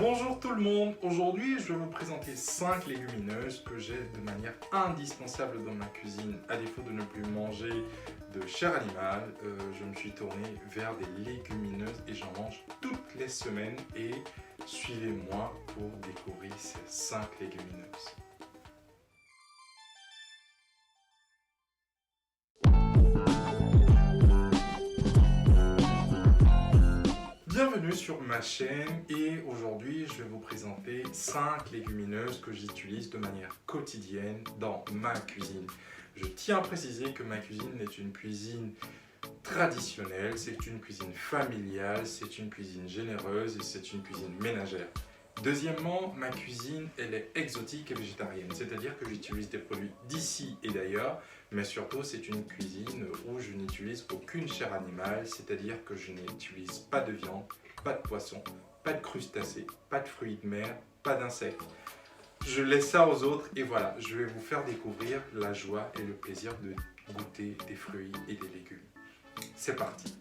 Bonjour tout le monde, aujourd'hui je vais vous présenter 5 légumineuses que j'ai de manière indispensable dans ma cuisine. À défaut de ne plus manger de chair animale, je me suis tourné vers des légumineuses et j'en mange toutes les semaines et suivez-moi pour découvrir ces 5 légumineuses. Bienvenue sur ma chaîne et aujourd'hui je vais vous présenter 5 légumineuses que j'utilise de manière quotidienne dans ma cuisine. Je tiens à préciser que ma cuisine est une cuisine traditionnelle, c'est une cuisine familiale, c'est une cuisine généreuse et c'est une cuisine ménagère. Deuxièmement, ma cuisine elle est exotique et végétarienne, c'est-à-dire que j'utilise des produits d'ici et d'ailleurs, mais surtout c'est une cuisine où je n'utilise aucune chair animale, c'est-à-dire que je n'utilise pas de viande, pas de poisson, pas de crustacés, pas de fruits de mer, pas d'insectes. Je laisse ça aux autres et voilà, je vais vous faire découvrir la joie et le plaisir de goûter des fruits et des légumes. C'est parti!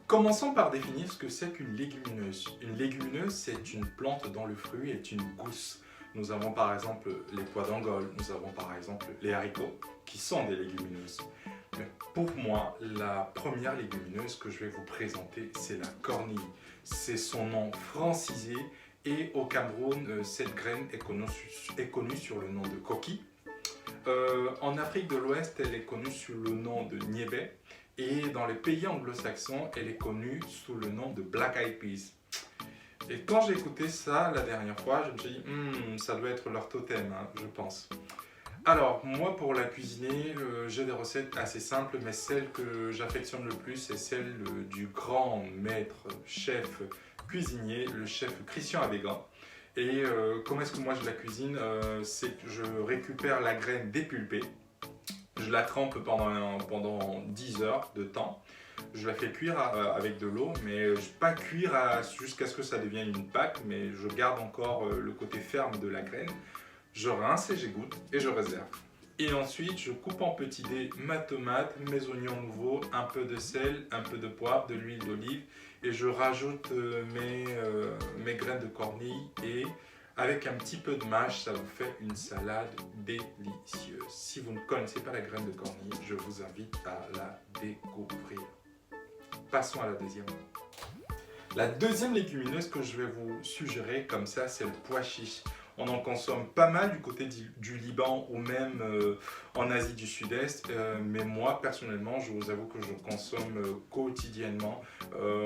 Commençons par définir ce que c'est qu'une légumineuse. Une légumineuse, c'est une plante dont le fruit est une gousse. Nous avons par exemple les pois d'Angole, nous avons par exemple les haricots, qui sont des légumineuses. Mais pour moi, la première légumineuse que je vais vous présenter, c'est la cornille. C'est son nom francisé et au Cameroun, cette graine est connue sur le nom de coquille. En Afrique de l'Ouest, elle est connue sous le nom de niébé. Et dans les pays anglo-saxons, elle est connue sous le nom de Black Eyed Peas. Et quand j'ai écouté ça la dernière fois, je me suis dit, ça doit être leur totem, hein, je pense. Alors, moi pour la cuisiner, j'ai des recettes assez simples, mais celle que j'affectionne le plus, c'est celle du grand maître chef cuisinier, le chef Christian Avégan. Et comment est-ce que moi je la cuisine? C'est que je récupère la graine dépulpée. Je la trempe pendant 10 heures de temps. Je la fais cuire avec de l'eau, mais pas cuire jusqu'à ce que ça devienne une pâte, mais je garde encore le côté ferme de la graine. Je rince et j'égoutte et je réserve. Et ensuite, je coupe en petits dés ma tomate, mes oignons nouveaux, un peu de sel, un peu de poivre, de l'huile d'olive et je rajoute mes graines de cornille et avec un petit peu de mâche, ça vous fait une salade délicieuse. Si vous ne connaissez pas la graine de cornille, je vous invite à la découvrir. Passons à la deuxième. La deuxième légumineuse que je vais vous suggérer comme ça, c'est le pois chiche. On en consomme pas mal du côté du Liban ou même en Asie du Sud-Est, mais moi personnellement, je vous avoue que je consomme quotidiennement.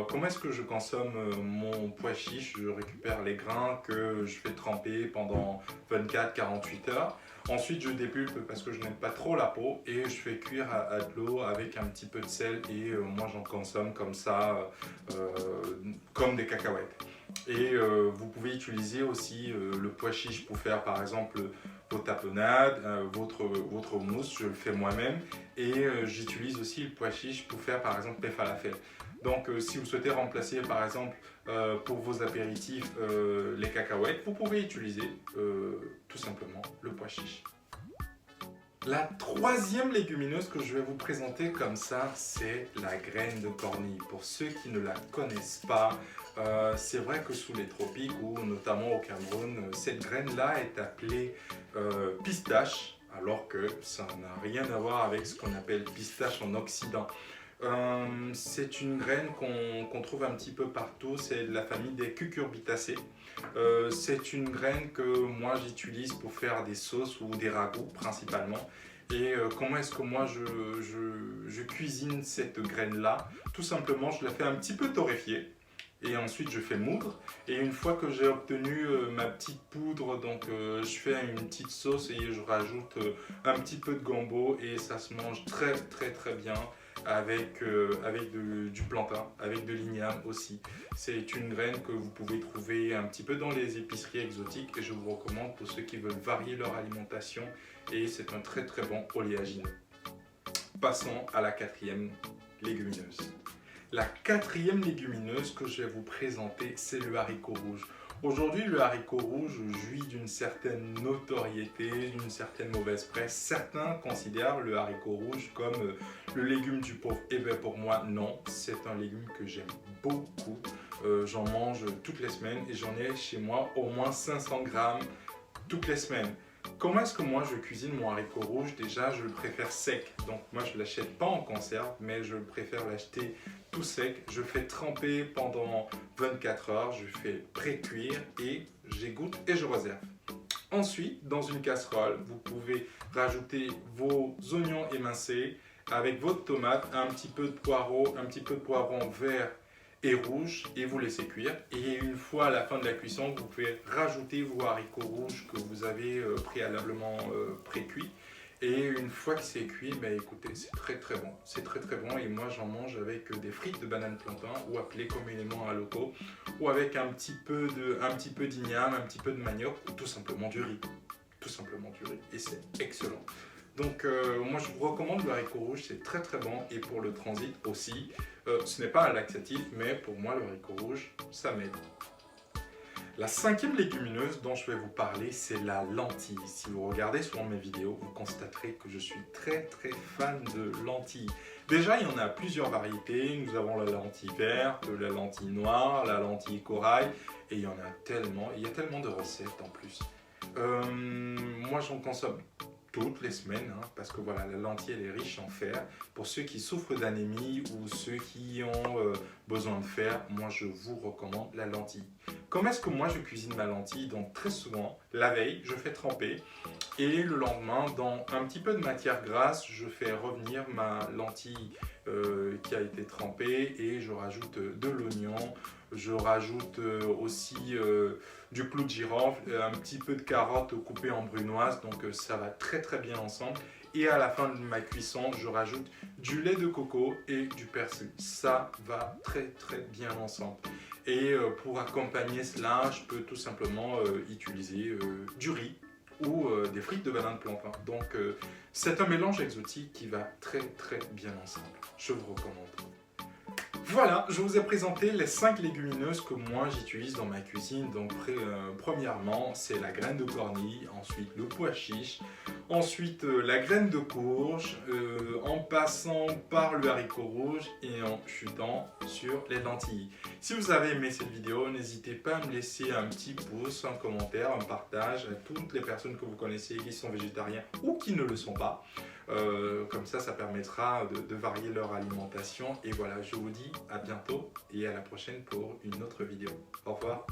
Comment est-ce que je consomme mon pois chiche? Je récupère les grains que je fais tremper pendant 24-48 heures. Ensuite, je dépulpe parce que je n'aime pas trop la peau et je fais cuire à de l'eau avec un petit peu de sel et moi j'en consomme comme ça, comme des cacahuètes. Et vous pouvez utiliser aussi le pois chiche pour faire par exemple vos tapenades, votre mousse, je le fais moi-même. Et j'utilise aussi le pois chiche pour faire par exemple les falafels. Donc si vous souhaitez remplacer par exemple pour vos apéritifs les cacahuètes, vous pouvez utiliser tout simplement le pois chiche. La troisième légumineuse que je vais vous présenter comme ça, c'est la graine de cornille. Pour ceux qui ne la connaissent pas, c'est vrai que sous les tropiques ou notamment au Cameroun, cette graine-là est appelée pistache, alors que ça n'a rien à voir avec ce qu'on appelle pistache en Occident. C'est une graine qu'on trouve un petit peu partout, c'est de la famille des cucurbitacées. C'est une graine que moi j'utilise pour faire des sauces ou des ragoûts principalement. Et comment est-ce que moi je cuisine cette graine là? Tout simplement je la fais un petit peu torréfier. Et ensuite je fais moudre et une fois que j'ai obtenu ma petite poudre, donc je fais une petite sauce et je rajoute un petit peu de gombo et ça se mange très bien avec du plantain, avec de l'igname aussi. C'est une graine que vous pouvez trouver un petit peu dans les épiceries exotiques et je vous recommande pour ceux qui veulent varier leur alimentation et c'est un très bon oléagineux. Passons à la quatrième légumineuse. La quatrième légumineuse que je vais vous présenter, c'est le haricot rouge. Aujourd'hui, le haricot rouge jouit d'une certaine notoriété, d'une certaine mauvaise presse. Certains considèrent le haricot rouge comme le légume du pauvre. Et bien pour moi, non, c'est un légume que j'aime beaucoup. J'en mange toutes les semaines et j'en ai chez moi au moins 500 grammes toutes les semaines. Comment est-ce que moi je cuisine mon haricot rouge? Déjà, je le préfère sec. Donc moi, je ne l'achète pas en conserve, mais je préfère l'acheter tout sec. Je le fais tremper pendant 24 heures, je fais pré-cuire et j'égoutte et je réserve. Ensuite, dans une casserole, vous pouvez rajouter vos oignons émincés avec votre tomate, un petit peu de poireau, un petit peu de poivron vert et rouge et vous laissez cuire. Et une fois à la fin de la cuisson, vous pouvez rajouter vos haricots rouges que vous avez préalablement pré-cuits. Et une fois que c'est cuit, ben écoutez, c'est très très bon. C'est très très bon et moi j'en mange avec des frites de banane plantain ou appelées communément haloco ou avec un petit peu d'igname, un petit peu de manioc ou tout simplement du riz. Tout simplement du riz et c'est excellent. Donc moi je vous recommande le haricot rouge, c'est très très bon et pour le transit aussi. Ce n'est pas un laxatif mais pour moi le haricot rouge ça m'aide. La cinquième légumineuse dont je vais vous parler, c'est la lentille. Si vous regardez souvent mes vidéos, vous constaterez que je suis très très fan de lentilles. Déjà, il y en a plusieurs variétés. Nous avons la lentille verte, la lentille noire, la lentille corail. Et il y en a tellement, il y a tellement de recettes en plus. Moi, j'en consomme toutes les semaines, hein, parce que voilà, la lentille elle est riche en fer. Pour ceux qui souffrent d'anémie ou ceux qui ont besoin de fer, moi je vous recommande la lentille. Comment est-ce que moi je cuisine ma lentille? Donc très souvent, la veille, je fais tremper et le lendemain, dans un petit peu de matière grasse, je fais revenir ma lentille qui a été trempée et je rajoute de l'oignon, je rajoute aussi du clou de girofle, un petit peu de carotte coupée en brunoise, donc ça va très très bien ensemble. Et à la fin de ma cuisson, je rajoute du lait de coco et du persil. Ça va très très bien ensemble. Et pour accompagner cela, je peux tout simplement utiliser du riz ou des frites de banane plantain. Donc c'est un mélange exotique qui va très très bien ensemble. Je vous recommande. Voilà, je vous ai présenté les 5 légumineuses que moi j'utilise dans ma cuisine. Donc premièrement, c'est la graine de cornille, ensuite le pois chiche, ensuite la graine de courge, en passant par le haricot rouge et en chutant sur les lentilles. Si vous avez aimé cette vidéo, n'hésitez pas à me laisser un petit pouce, un commentaire, un partage à toutes les personnes que vous connaissez qui sont végétariens ou qui ne le sont pas. Comme ça permettra de varier leur alimentation. Et voilà, je vous dis à bientôt et à la prochaine pour une autre vidéo. Au revoir.